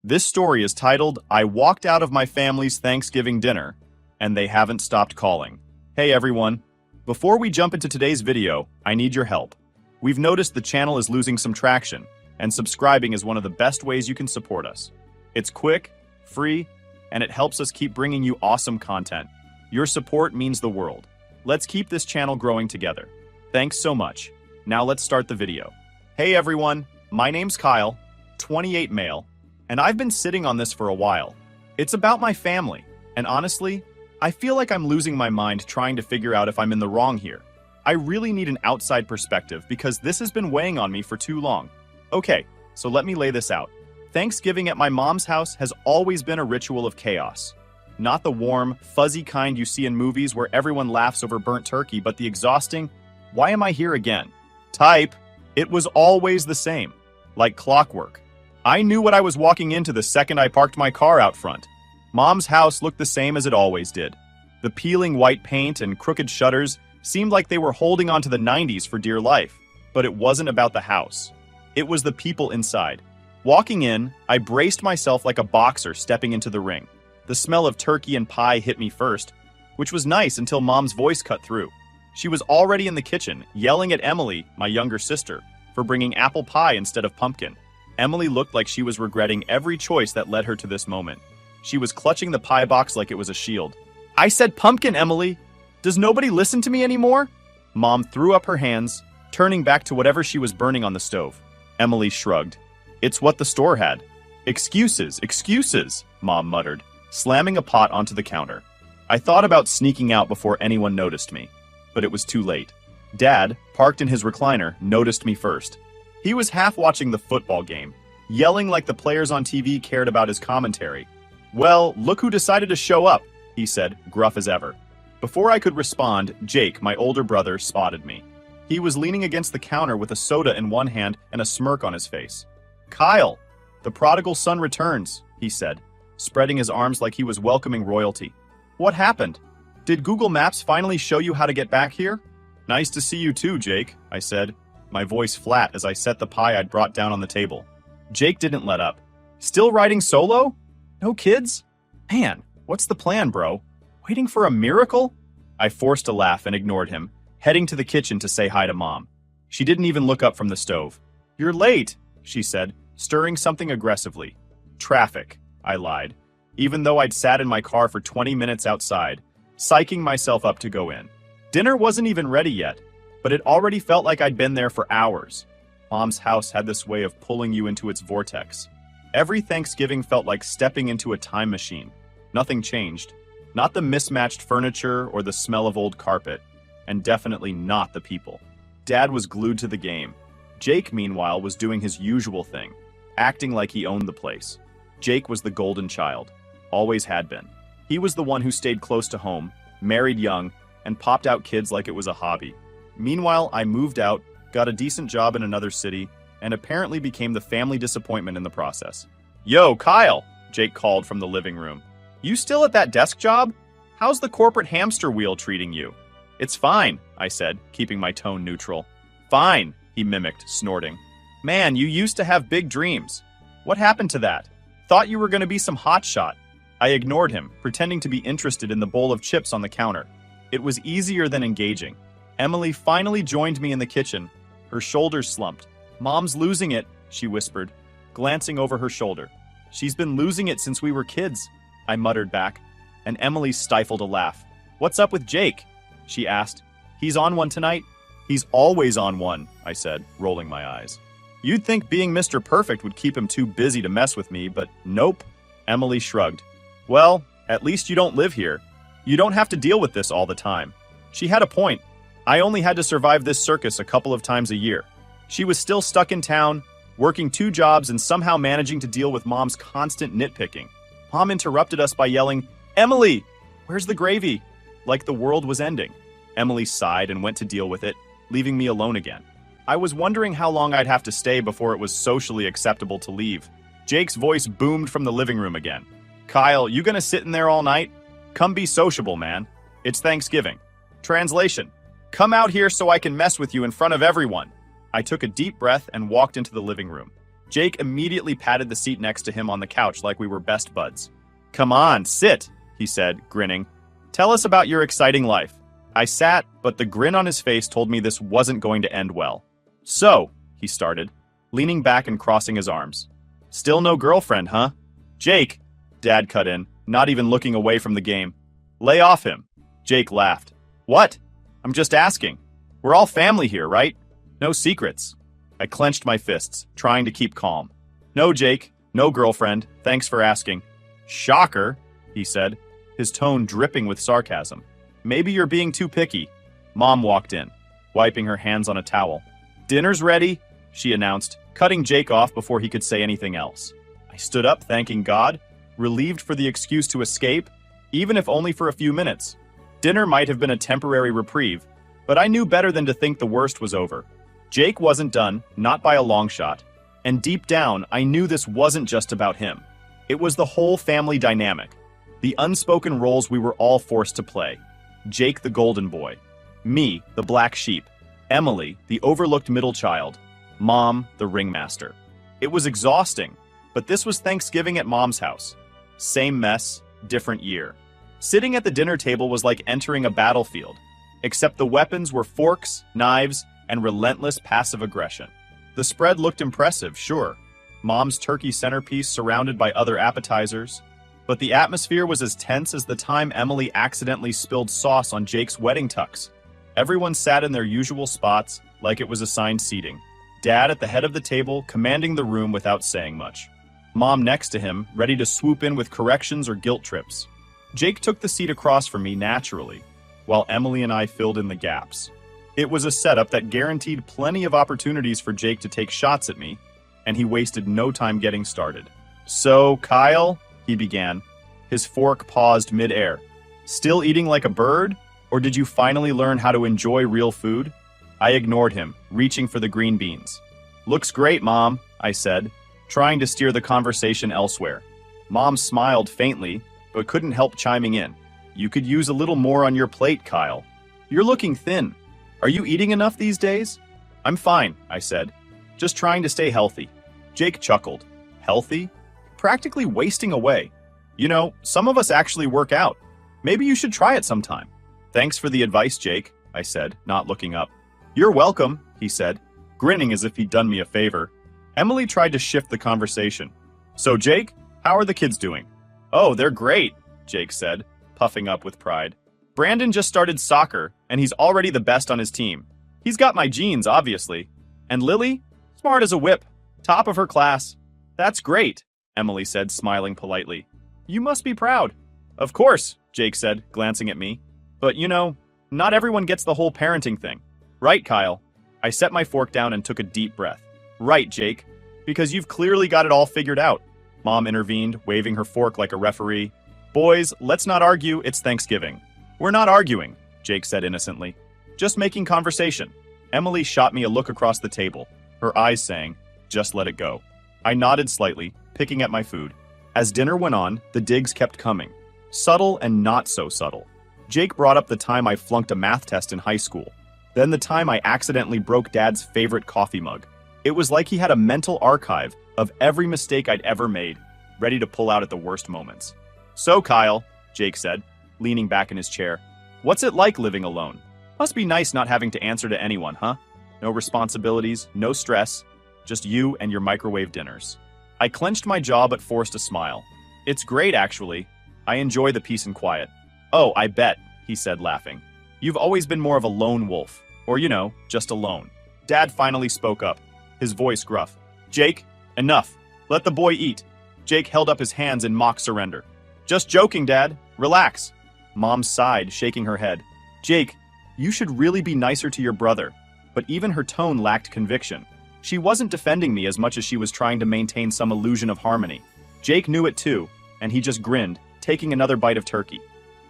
This story is titled, I Walked Out of My Family's Thanksgiving Dinner, and They Haven't Stopped Calling. Hey everyone. Before we jump into today's video, I need your help. We've noticed the channel is losing some traction, and subscribing is one of the best ways you can support us. It's quick, free, and it helps us keep bringing you awesome content. Your support means the world. Let's keep this channel growing together. Thanks so much. Now let's start the video. Hey everyone, my name's Kyle, 28 male, and I've been sitting on this for a while. It's about my family, and honestly, I feel like I'm losing my mind trying to figure out if I'm in the wrong here. I really need an outside perspective because this has been weighing on me for too long. Okay, so let me lay this out. Thanksgiving at my mom's house has always been a ritual of chaos. Not the warm, fuzzy kind you see in movies where everyone laughs over burnt turkey, but the exhausting, why am I here again? Type. It was always the same, like clockwork. I knew what I was walking into the second I parked my car out front. Mom's house looked the same as it always did. The peeling white paint and crooked shutters seemed like they were holding on to the 90s for dear life. But it wasn't about the house. It was the people inside. Walking in, I braced myself like a boxer stepping into the ring. The smell of turkey and pie hit me first, which was nice until Mom's voice cut through. She was already in the kitchen, yelling at Emily, my younger sister, for bringing apple pie instead of pumpkin. Emily looked like she was regretting every choice that led her to this moment. She was clutching the pie box like it was a shield. I said pumpkin, Emily! Does nobody listen to me anymore? Mom threw up her hands, turning back to whatever she was burning on the stove. Emily shrugged. It's what the store had. Excuses, excuses, Mom muttered, slamming a pot onto the counter. I thought about sneaking out before anyone noticed me, but it was too late. Dad, parked in his recliner, noticed me first. He was half watching the football game, yelling like the players on TV cared about his commentary. Well, look who decided to show up, he said, gruff as ever. Before I could respond, Jake, my older brother, spotted me. He was leaning against the counter with a soda in one hand and a smirk on his face. Kyle, the prodigal son returns, he said, spreading his arms like he was welcoming royalty. What happened? Did Google Maps finally show you how to get back here? Nice to see you too, Jake, I said, my voice flat as I set the pie I'd brought down on the table. Jake didn't let up. Still riding solo? No kids? Man, what's the plan, bro? Waiting for a miracle? I forced a laugh and ignored him, heading to the kitchen to say hi to Mom. She didn't even look up from the stove. You're late, she said, stirring something aggressively. Traffic, I lied, even though I'd sat in my car for 20 minutes outside, psyching myself up to go in. Dinner wasn't even ready yet, but it already felt like I'd been there for hours. Mom's house had this way of pulling you into its vortex. Every Thanksgiving felt like stepping into a time machine. Nothing changed. Not the mismatched furniture or the smell of old carpet, and definitely not the people. Dad was glued to the game. Jake, meanwhile, was doing his usual thing, acting like he owned the place. Jake was the golden child. Always had been. He was the one who stayed close to home, married young, and popped out kids like it was a hobby. Meanwhile, I moved out, got a decent job in another city, and apparently became the family disappointment in the process. Yo, Kyle, Jake called from the living room. You still at that desk job? How's the corporate hamster wheel treating you? It's fine, I said, keeping my tone neutral. Fine, he mimicked, snorting. Man, you used to have big dreams. What happened to that? Thought you were going to be some hotshot. I ignored him, pretending to be interested in the bowl of chips on the counter. It was easier than engaging. Emily finally joined me in the kitchen. Her shoulders slumped. Mom's losing it, she whispered, glancing over her shoulder. She's been losing it since we were kids, I muttered back, and Emily stifled a laugh. What's up with Jake? She asked. He's on one tonight? He's always on one, I said, rolling my eyes. You'd think being Mr. Perfect would keep him too busy to mess with me, but nope. Emily shrugged. Well, at least you don't live here. You don't have to deal with this all the time. She had a point. I only had to survive this circus a couple of times a year. She was still stuck in town, working 2 jobs and somehow managing to deal with Mom's constant nitpicking. Mom interrupted us by yelling, Emily, where's the gravy? Like the world was ending. Emily sighed and went to deal with it, leaving me alone again. I was wondering how long I'd have to stay before it was socially acceptable to leave. Jake's voice boomed from the living room again. Kyle, you gonna sit in there all night? Come be sociable, man. It's Thanksgiving. Translation. Come out here so I can mess with you in front of everyone. I took a deep breath and walked into the living room. Jake immediately patted the seat next to him on the couch like we were best buds. "Come on, sit," he said, grinning. "Tell us about your exciting life." I sat, but the grin on his face told me this wasn't going to end well. "So," he started, leaning back and crossing his arms. "Still no girlfriend, huh?" "Jake," Dad cut in, not even looking away from the game. "Lay off him." Jake laughed. "What? I'm just asking. We're all family here, right? No secrets." I clenched my fists, trying to keep calm. "No, Jake. No girlfriend. Thanks for asking." "Shocker," he said, his tone dripping with sarcasm. "Maybe you're being too picky." Mom walked in, wiping her hands on a towel. "Dinner's ready," she announced, cutting Jake off before he could say anything else. I stood up, thanking God, relieved for the excuse to escape, even if only for a few minutes. Dinner might have been a temporary reprieve, but I knew better than to think the worst was over. Jake wasn't done, not by a long shot, and deep down, I knew this wasn't just about him. It was the whole family dynamic, the unspoken roles we were all forced to play. Jake the golden boy, me, the black sheep, Emily, the overlooked middle child, Mom, the ringmaster. It was exhausting, but this was Thanksgiving at Mom's house. Same mess, different year. Sitting at the dinner table was like entering a battlefield, except the weapons were forks, knives, and relentless passive aggression. The spread looked impressive, sure. Mom's turkey centerpiece surrounded by other appetizers, but the atmosphere was as tense as the time Emily accidentally spilled sauce on Jake's wedding tux. Everyone sat in their usual spots, like it was assigned seating. Dad at the head of the table, commanding the room without saying much. Mom next to him, ready to swoop in with corrections or guilt trips. Jake took the seat across from me naturally, while Emily and I filled in the gaps. It was a setup that guaranteed plenty of opportunities for Jake to take shots at me, and he wasted no time getting started. "So, Kyle," he began. His fork paused mid-air. "Still eating like a bird? Or did you finally learn how to enjoy real food?" I ignored him, reaching for the green beans. "Looks great, Mom," I said, trying to steer the conversation elsewhere. Mom smiled faintly, but couldn't help chiming in. "You could use a little more on your plate, Kyle. You're looking thin. Are you eating enough these days?" "I'm fine," I said. "Just trying to stay healthy." Jake chuckled. "Healthy? Practically wasting away. You know, some of us actually work out. Maybe you should try it sometime." "Thanks for the advice, Jake," I said, not looking up. "You're welcome," he said, grinning as if he'd done me a favor. Emily tried to shift the conversation. "So, Jake, how are the kids doing?" "Oh, they're great," Jake said, puffing up with pride. "Brandon just started soccer, and he's already the best on his team. He's got my genes, obviously. And Lily? Smart as a whip. Top of her class." "That's great," Emily said, smiling politely. "You must be proud." "Of course," Jake said, glancing at me. "But you know, not everyone gets the whole parenting thing. Right, Kyle?" I set my fork down and took a deep breath. "Right, Jake, because you've clearly got it all figured out." Mom intervened, waving her fork like a referee. "Boys, let's not argue, it's Thanksgiving." "We're not arguing," Jake said innocently. "Just making conversation." Emily shot me a look across the table, her eyes saying, "Just let it go." I nodded slightly, picking at my food. As dinner went on, the digs kept coming. Subtle and not so subtle. Jake brought up the time I flunked a math test in high school. Then the time I accidentally broke Dad's favorite coffee mug. It was like he had a mental archive of every mistake I'd ever made, ready to pull out at the worst moments. "So, Kyle," Jake said, leaning back in his chair, "what's it like living alone? Must be nice not having to answer to anyone, huh? No responsibilities, no stress, just you and your microwave dinners." I clenched my jaw but forced a smile. "It's great, actually. I enjoy the peace and quiet." "Oh, I bet," he said, laughing. "You've always been more of a lone wolf, or you know, just alone." Dad finally spoke up, his voice gruff. "Jake, enough. Let the boy eat." Jake held up his hands in mock surrender. "Just joking, Dad. Relax." Mom sighed, shaking her head. "Jake, you should really be nicer to your brother." But even her tone lacked conviction. She wasn't defending me as much as she was trying to maintain some illusion of harmony. Jake knew it too, and he just grinned, taking another bite of turkey.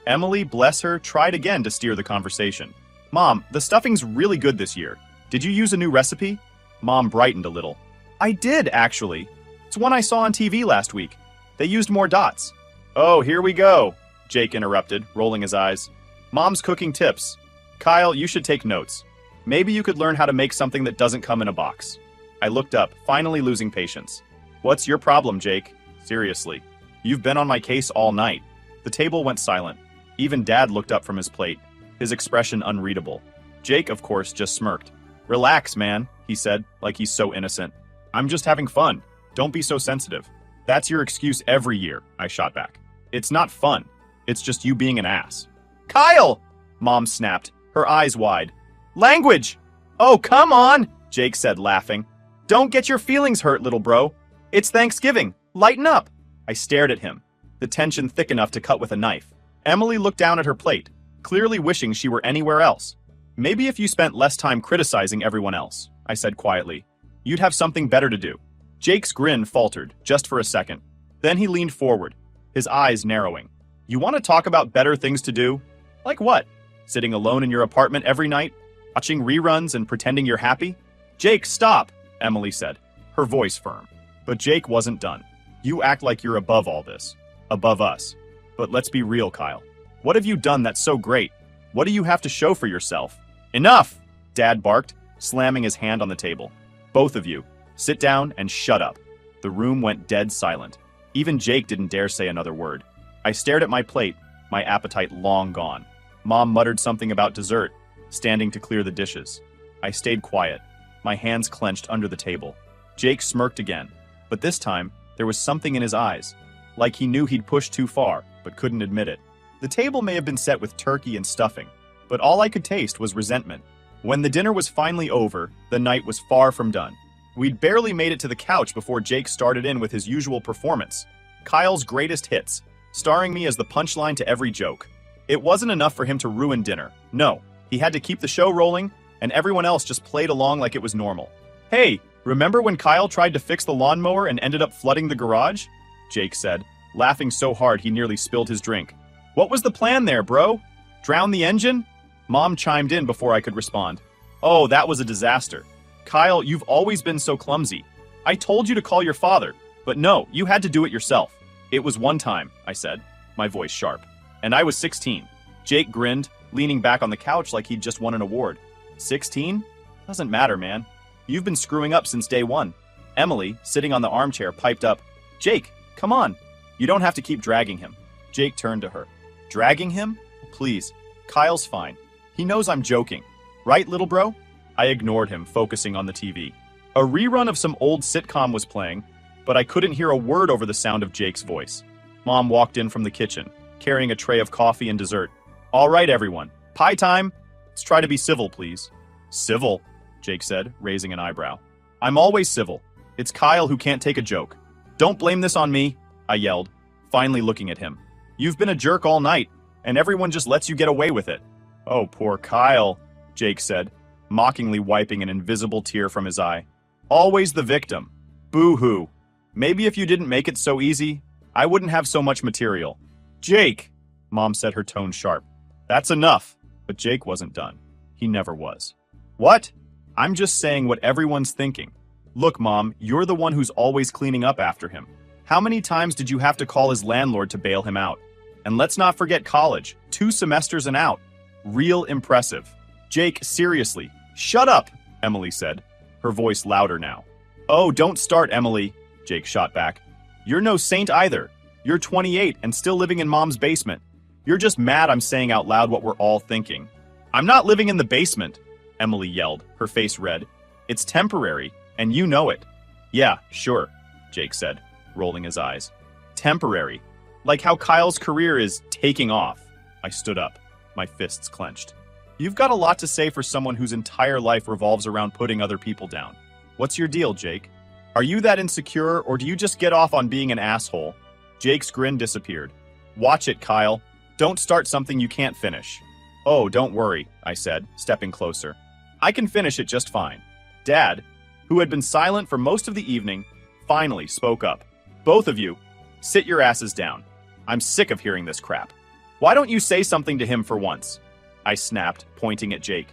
Emily, bless her, tried again to steer the conversation. "Mom, the stuffing's really good this year. Did you use a new recipe?" Mom brightened a little. "I did, actually. It's one I saw on TV last week. They used more dots." "Oh, here we go," Jake interrupted, rolling his eyes. "Mom's cooking tips. Kyle, you should take notes. Maybe you could learn how to make something that doesn't come in a box." I looked up, finally losing patience. What's your problem, Jake? Seriously. You've been on my case all night. The table went silent. Even Dad looked up from his plate, his expression unreadable. Jake, of course, just smirked. Relax, man, he said, like he's so innocent. I'm just having fun. Don't be so sensitive. That's your excuse every year, I shot back. It's not fun. It's just you being an ass. Kyle! Mom snapped, her eyes wide. Language! Oh, come on, Jake said, laughing. Don't get your feelings hurt, little bro. It's Thanksgiving. Lighten up. I stared at him, the tension thick enough to cut with a knife. Emily looked down at her plate, clearly wishing she were anywhere else. Maybe if you spent less time criticizing everyone else, I said quietly, you'd have something better to do. Jake's grin faltered, just for a second. Then he leaned forward, his eyes narrowing. You want to talk about better things to do? Like what? Sitting alone in your apartment every night? Watching reruns and pretending you're happy? Jake, stop, Emily said, her voice firm. But Jake wasn't done. You act like you're above all this. Above us. But let's be real, Kyle. What have you done that's so great? What do you have to show for yourself? Enough! Dad barked, slamming his hand on the table. Both of you, sit down and shut up. The room went dead silent. Even Jake didn't dare say another word. I stared at my plate, my appetite long gone. Mom muttered something about dessert, standing to clear the dishes. I stayed quiet, my hands clenched under the table. Jake smirked again, but this time, there was something in his eyes, like he knew he'd pushed too far, but couldn't admit it. The table may have been set with turkey and stuffing, but all I could taste was resentment. When the dinner was finally over, the night was far from done. We'd barely made it to the couch before Jake started in with his usual performance, Kyle's greatest hits, starring me as the punchline to every joke. It wasn't enough for him to ruin dinner. No, he had to keep the show rolling, and everyone else just played along like it was normal. Hey, remember when Kyle tried to fix the lawnmower and ended up flooding the garage? Jake said, laughing so hard he nearly spilled his drink. What was the plan there, bro? Drown the engine? Mom chimed in before I could respond. Oh, that was a disaster. Kyle, you've always been so clumsy. I told you to call your father, but no, you had to do it yourself. It was one time, I said, my voice sharp. And I was 16. Jake grinned, leaning back on the couch like he'd just won an award. 16? Doesn't matter, man. You've been screwing up since day one. Emily, sitting on the armchair, piped up. Jake, come on. You don't have to keep dragging him. Jake turned to her. Dragging him? Please. Kyle's fine. He knows I'm joking. Right, little bro? I ignored him, focusing on the TV. A rerun of some old sitcom was playing, but I couldn't hear a word over the sound of Jake's voice. Mom walked in from the kitchen, carrying a tray of coffee and dessert. All right, everyone. Pie time. Let's try to be civil, please. Civil, Jake said, raising an eyebrow. I'm always civil. It's Kyle who can't take a joke. Don't blame this on me, I yelled, finally looking at him. You've been a jerk all night, and everyone just lets you get away with it. Oh, poor Kyle, Jake said, mockingly wiping an invisible tear from his eye. Always the victim. Boo-hoo. Maybe if you didn't make it so easy, I wouldn't have so much material. Jake, Mom said, her tone sharp. That's enough. But Jake wasn't done. He never was. What? I'm just saying what everyone's thinking. Look, Mom, you're the one who's always cleaning up after him. How many times did you have to call his landlord to bail him out? And let's not forget college. 2 semesters and out. Real impressive. Jake, seriously. Shut up, Emily said, her voice louder now. Oh, don't start, Emily, Jake shot back. You're no saint either. You're 28 and still living in Mom's basement. You're just mad I'm saying out loud what we're all thinking. I'm not living in the basement, Emily yelled, her face red. It's temporary, and you know it. Yeah, sure, Jake said, rolling his eyes. Temporary. Like how Kyle's career is taking off. I stood up, my fists clenched. You've got a lot to say for someone whose entire life revolves around putting other people down. What's your deal, Jake? Are you that insecure, or do you just get off on being an asshole? Jake's grin disappeared. Watch it, Kyle. Don't start something you can't finish. Oh, don't worry, I said, stepping closer. I can finish it just fine. Dad, who had been silent for most of the evening, finally spoke up. Both of you, sit your asses down. I'm sick of hearing this crap. Why don't you say something to him for once? I snapped, pointing at Jake.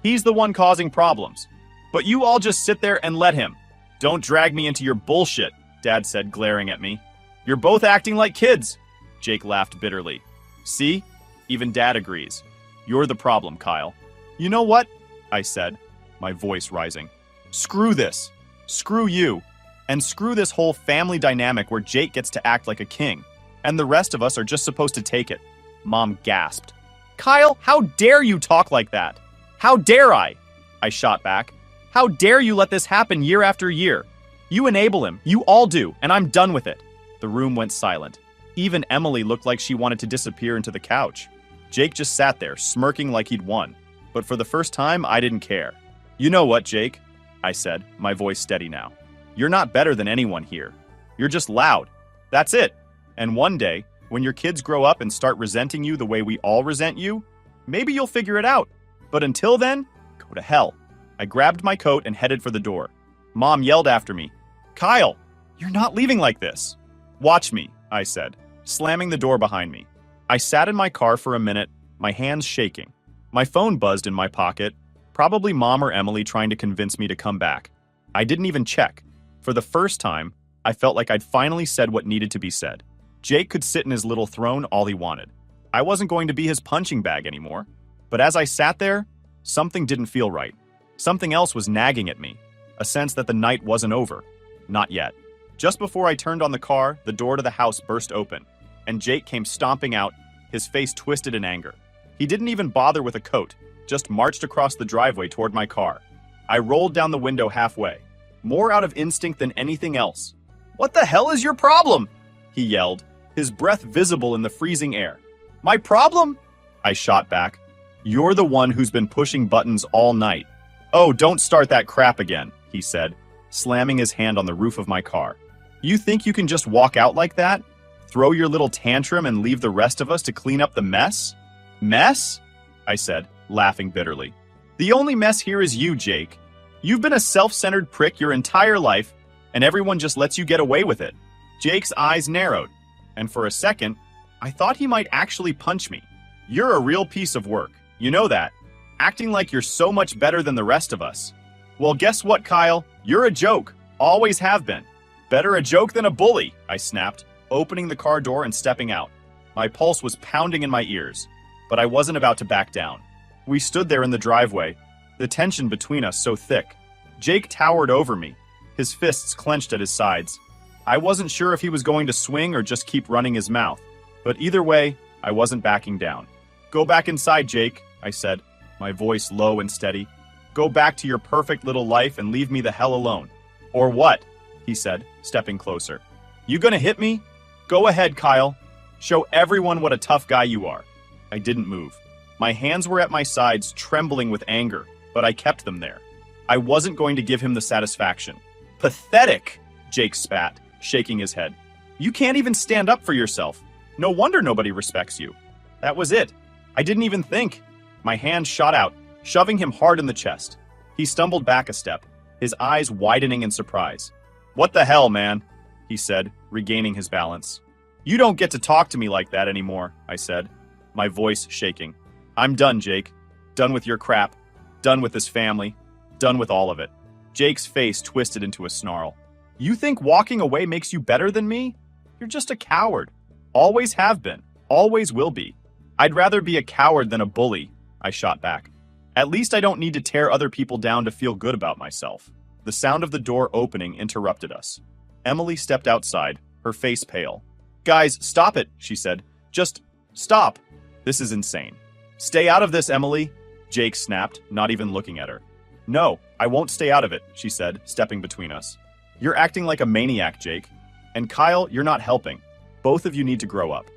He's the one causing problems. But you all just sit there and let him. Don't drag me into your bullshit, Dad said, glaring at me. You're both acting like kids. Jake laughed bitterly. See? Even Dad agrees. You're the problem, Kyle. You know what? I said, my voice rising. Screw this. Screw you. And screw this whole family dynamic where Jake gets to act like a king, and the rest of us are just supposed to take it. Mom gasped. Kyle, how dare you talk like that? How dare I? I shot back. How dare you let this happen year after year? You enable him, you all do, and I'm done with it. The room went silent. Even Emily looked like she wanted to disappear into the couch. Jake just sat there, smirking like he'd won. But for the first time, I didn't care. You know what, Jake? I said, my voice steady now. You're not better than anyone here. You're just loud. That's it. And one day, when your kids grow up and start resenting you the way we all resent you, maybe you'll figure it out. But until then, go to hell. I grabbed my coat and headed for the door. Mom yelled after me, Kyle, you're not leaving like this. Watch me, I said, slamming the door behind me. I sat in my car for a minute, my hands shaking. My phone buzzed in my pocket, probably Mom or Emily trying to convince me to come back. I didn't even check. For the first time, I felt like I'd finally said what needed to be said. Jake could sit in his little throne all he wanted. I wasn't going to be his punching bag anymore. But as I sat there, something didn't feel right. Something else was nagging at me, a sense that the night wasn't over. Not yet. Just before I turned on the car, the door to the house burst open, and Jake came stomping out, his face twisted in anger. He didn't even bother with a coat, just marched across the driveway toward my car. I rolled down the window halfway, more out of instinct than anything else. What the hell is your problem? He yelled, his breath visible in the freezing air. My problem? I shot back. You're the one who's been pushing buttons all night. Oh, don't start that crap again, he said, slamming his hand on the roof of my car. You think you can just walk out like that? Throw your little tantrum and leave the rest of us to clean up the mess? Mess? I said, laughing bitterly. The only mess here is you, Jake. You've been a self-centered prick your entire life, and everyone just lets you get away with it. Jake's eyes narrowed, and for a second, I thought he might actually punch me. You're a real piece of work, you know that, acting like you're so much better than the rest of us. Well, guess what, Kyle? You're a joke, always have been. Better a joke than a bully, I snapped, opening the car door and stepping out. My pulse was pounding in my ears, but I wasn't about to back down. We stood there in the driveway, the tension between us so thick. Jake towered over me, his fists clenched at his sides. I wasn't sure if he was going to swing or just keep running his mouth, but either way, I wasn't backing down. Go back inside, Jake, I said, my voice low and steady. Go back to your perfect little life and leave me the hell alone. Or what? He said, stepping closer. You gonna hit me? Go ahead, Kyle. Show everyone what a tough guy you are. I didn't move. My hands were at my sides, trembling with anger, but I kept them there. I wasn't going to give him the satisfaction. Pathetic, Jake spat, shaking his head. You can't even stand up for yourself. No wonder nobody respects you. That was it. I didn't even think. My hand shot out, shoving him hard in the chest. He stumbled back a step, his eyes widening in surprise. What the hell, man? He said, regaining his balance. You don't get to talk to me like that anymore, I said, my voice shaking. I'm done, Jake. Done with your crap. Done with this family. Done with all of it. Jake's face twisted into a snarl. You think walking away makes you better than me? You're just a coward. Always have been. Always will be. I'd rather be a coward than a bully, I shot back. At least I don't need to tear other people down to feel good about myself. The sound of the door opening interrupted us. Emily stepped outside, her face pale. Guys, stop it, she said. Just stop. This is insane. Stay out of this, Emily, Jake snapped, not even looking at her. No, I won't stay out of it, she said, stepping between us. You're acting like a maniac, Jake. And Kyle, you're not helping. Both of you need to grow up.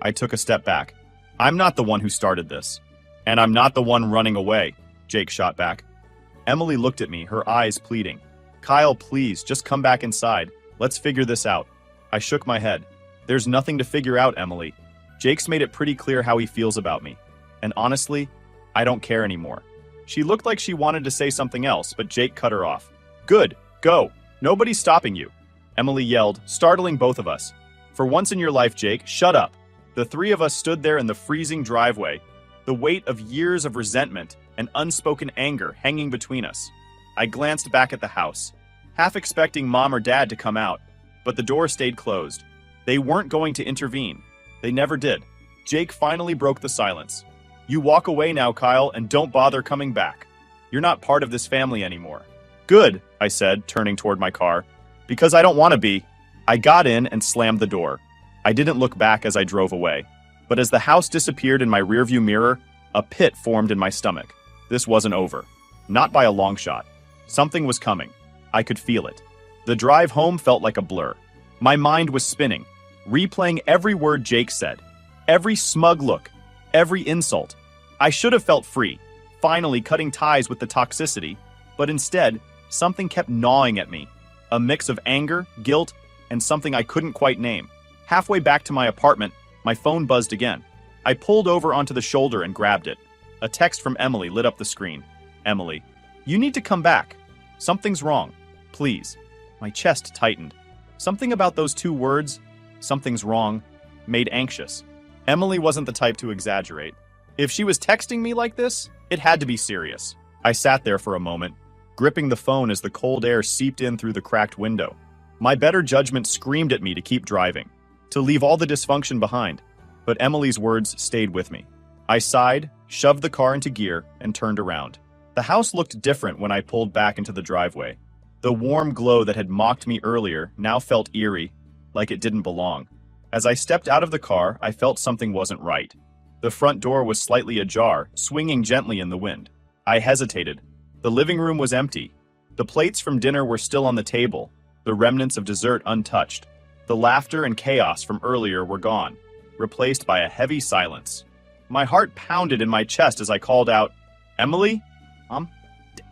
I took a step back. I'm not the one who started this. And I'm not the one running away, Jake shot back. Emily looked at me, her eyes pleading. Kyle, please, just come back inside. Let's figure this out. I shook my head. There's nothing to figure out, Emily. Jake's made it pretty clear how he feels about me. And honestly, I don't care anymore. She looked like she wanted to say something else, but Jake cut her off. Good, go. Nobody's stopping you, Emily yelled, startling both of us. For once in your life, Jake, shut up. The three of us stood there in the freezing driveway, the weight of years of resentment and unspoken anger hanging between us. I glanced back at the house, half expecting Mom or Dad to come out, but the door stayed closed. They weren't going to intervene. They never did. Jake finally broke the silence. You walk away now, Kyle, and don't bother coming back. You're not part of this family anymore. Good, I said, turning toward my car. Because I don't want to be. I got in and slammed the door. I didn't look back as I drove away. But as the house disappeared in my rearview mirror, a pit formed in my stomach. This wasn't over. Not by a long shot. Something was coming. I could feel it. The drive home felt like a blur. My mind was spinning, replaying every word Jake said, every smug look, every insult. I should have felt free, finally cutting ties with the toxicity, but instead, something kept gnawing at me. A mix of anger, guilt, and something I couldn't quite name. Halfway back to my apartment, my phone buzzed again. I pulled over onto the shoulder and grabbed it. A text from Emily lit up the screen. Emily, you need to come back. Something's wrong. Please. My chest tightened. Something about those two words, something's wrong, made anxious. Emily wasn't the type to exaggerate. If she was texting me like this, it had to be serious. I sat there for a moment, gripping the phone as the cold air seeped in through the cracked window. My better judgment screamed at me to keep driving, to leave all the dysfunction behind, but Emily's words stayed with me. I sighed, shoved the car into gear, and turned around. The house looked different when I pulled back into the driveway. The warm glow that had mocked me earlier now felt eerie, like it didn't belong. As I stepped out of the car, I felt something wasn't right. The front door was slightly ajar, swinging gently in the wind. I hesitated. The living room was empty. The plates from dinner were still on the table, the remnants of dessert untouched. The laughter and chaos from earlier were gone, replaced by a heavy silence. My heart pounded in my chest as I called out, "Emily? Mom?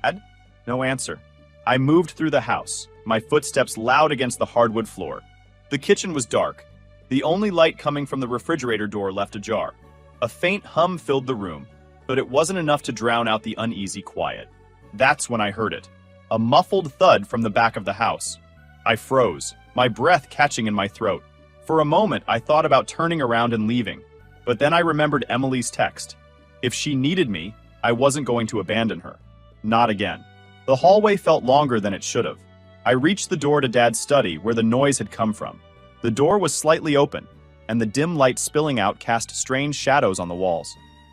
Dad?" No answer. I moved through the house, my footsteps loud against the hardwood floor. The kitchen was dark. The only light coming from the refrigerator door left ajar. A faint hum filled the room, but it wasn't enough to drown out the uneasy quiet. That's when I heard it. A muffled thud from the back of the house. I froze, my breath catching in my throat. For a moment, I thought about turning around and leaving, but then I remembered Emily's text. If she needed me, I wasn't going to abandon her. Not again. The hallway felt longer than it should have. I reached the door to Dad's study where the noise had come from. The door was slightly open, and the dim light spilling out cast strange shadows on the walls.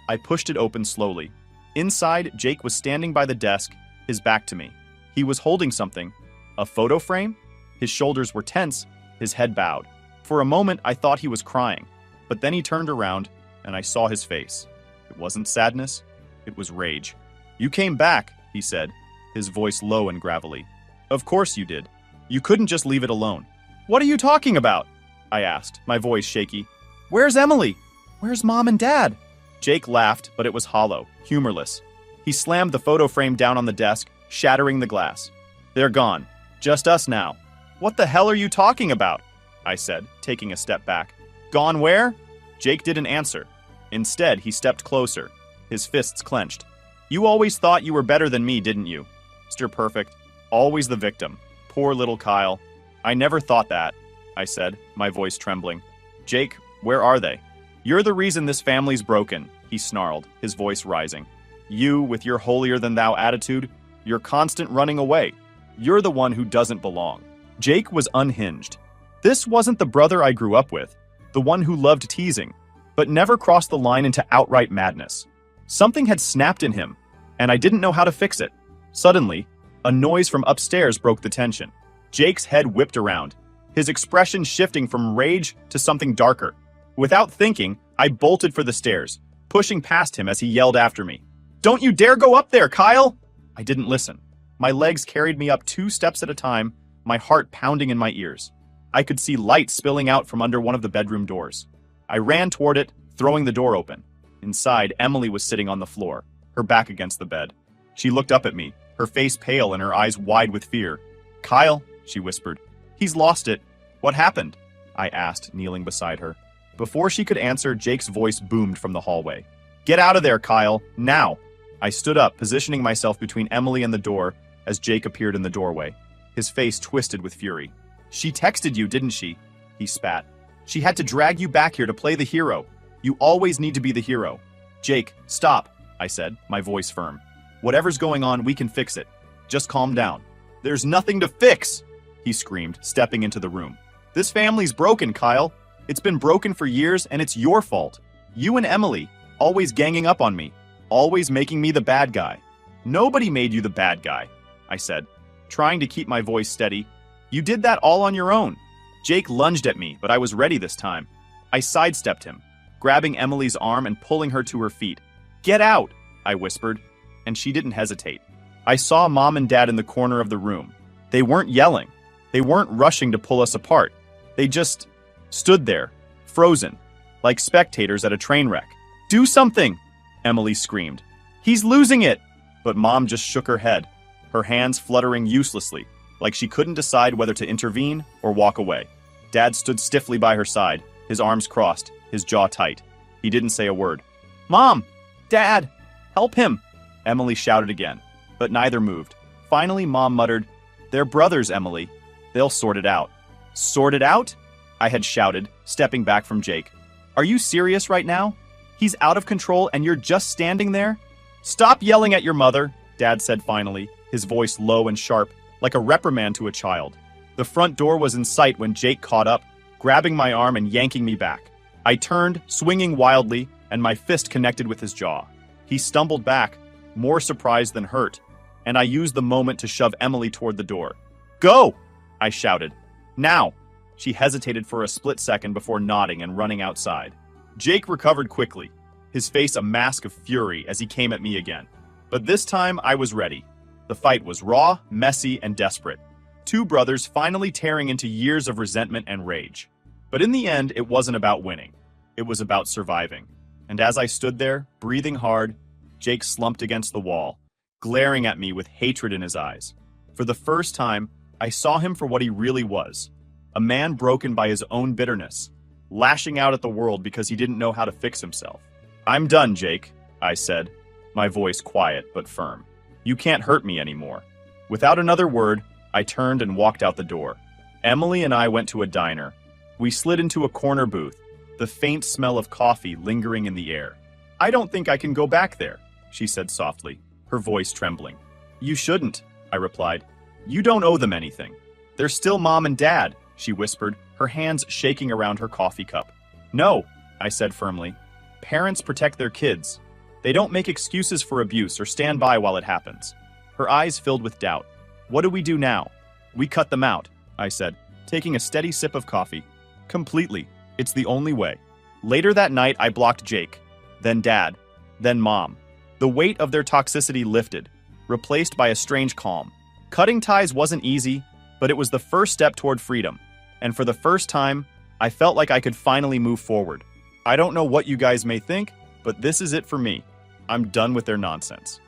I pushed it open slowly. Inside, Jake was standing by the desk, his back to me. He was holding something. A photo frame? His shoulders were tense, his head bowed. For a moment, I thought he was crying, but then he turned around, and I saw his face. It wasn't sadness, it was rage. "You came back," he said, his voice low and gravelly. "Of course you did. You couldn't just leave it alone." "What are you talking about?" I asked, my voice shaky. "Where's Emily? Where's Mom and Dad?" Jake laughed, but it was hollow, humorless. He slammed the photo frame down on the desk, shattering the glass. "They're gone. Just us now." "What the hell are you talking about?" I said, taking a step back. "Gone where?" Jake didn't answer. Instead, he stepped closer, his fists clenched. "You always thought you were better than me, didn't you? Mr. Perfect. Always the victim. Poor little Kyle." "I never thought that," I said, my voice trembling. "Jake, where are they?" "You're the reason this family's broken," he snarled, his voice rising. "You, with your holier-than-thou attitude, your constant running away. You're the one who doesn't belong." Jake was unhinged. This wasn't the brother I grew up with, the one who loved teasing, but never crossed the line into outright madness. Something had snapped in him, and I didn't know how to fix it. Suddenly, a noise from upstairs broke the tension. Jake's head whipped around, his expression shifting from rage to something darker. Without thinking, I bolted for the stairs, pushing past him as he yelled after me. "Don't you dare go up there, Kyle!" I didn't listen. My legs carried me up 2 steps at a time, my heart pounding in my ears. I could see light spilling out from under one of the bedroom doors. I ran toward it, throwing the door open. Inside, Emily was sitting on the floor, her back against the bed. She looked up at me, her face pale and her eyes wide with fear. "Kyle," she whispered. "He's lost it." "What happened?" I asked, kneeling beside her. Before she could answer, Jake's voice boomed from the hallway. "Get out of there, Kyle, now!" I stood up, positioning myself between Emily and the door as Jake appeared in the doorway. His face twisted with fury. "She texted you, didn't she?" He spat. "She had to drag you back here to play the hero. You always need to be the hero." "Jake, stop," I said, my voice firm. "Whatever's going on, we can fix it. Just calm down." "There's nothing to fix!" he screamed, stepping into the room. "This family's broken, Kyle. It's been broken for years, and it's your fault. You and Emily, always ganging up on me, always making me the bad guy." "Nobody made you the bad guy," I said. trying to keep my voice steady. You did that all on your own. Jake lunged at me, but I was ready this time. I sidestepped him, grabbing Emily's arm and pulling her to her feet. Get out, I whispered, and she didn't hesitate. I saw Mom and Dad in the corner of the room. They weren't yelling. They weren't rushing to pull us apart. They just stood there, frozen, like spectators at a train wreck. Do something, Emily screamed. He's losing it! But Mom just shook her head, her hands fluttering uselessly, like she couldn't decide whether to intervene or walk away. Dad stood stiffly by her side, his arms crossed, his jaw tight. He didn't say a word. Mom! Dad! Help him! Emily shouted again, but neither moved. Finally, Mom muttered, They're brothers, Emily. They'll sort it out. Sort it out? I had shouted, stepping back from Jake. Are you serious right now? He's out of control and you're just standing there? Stop yelling at your mother, Dad said finally, his voice low and sharp, like a reprimand to a child. The front door was in sight when Jake caught up, grabbing my arm and yanking me back. I turned, swinging wildly, and my fist connected with his jaw. He stumbled back, more surprised than hurt, and I used the moment to shove Emily toward the door. Go! I shouted. Now! She hesitated for a split second before nodding and running outside. Jake recovered quickly, his face a mask of fury as he came at me again. But this time I was ready. The fight was raw, messy, and desperate. Two brothers finally tearing into years of resentment and rage. But in the end, it wasn't about winning. It was about surviving. And as I stood there, breathing hard, Jake slumped against the wall, glaring at me with hatred in his eyes. For the first time, I saw him for what he really was. A man broken by his own bitterness, lashing out at the world because he didn't know how to fix himself. I'm done, Jake, I said, my voice quiet but firm. You can't hurt me anymore. Without another word, I turned and walked out the door. Emily and I went to a diner. We slid into a corner booth, the faint smell of coffee lingering in the air. I don't think I can go back there, she said softly, her voice trembling. You shouldn't, I replied. You don't owe them anything. They're still Mom and Dad, she whispered, her hands shaking around her coffee cup. No, I said firmly. Parents protect their kids. They don't make excuses for abuse or stand by while it happens. Her eyes filled with doubt. What do we do now? We cut them out, I said, taking a steady sip of coffee. Completely. It's the only way. Later that night, I blocked Jake, then Dad, then Mom. The weight of their toxicity lifted, replaced by a strange calm. Cutting ties wasn't easy, but it was the first step toward freedom. And for the first time, I felt like I could finally move forward. I don't know what you guys may think, but this is it for me. I'm done with their nonsense.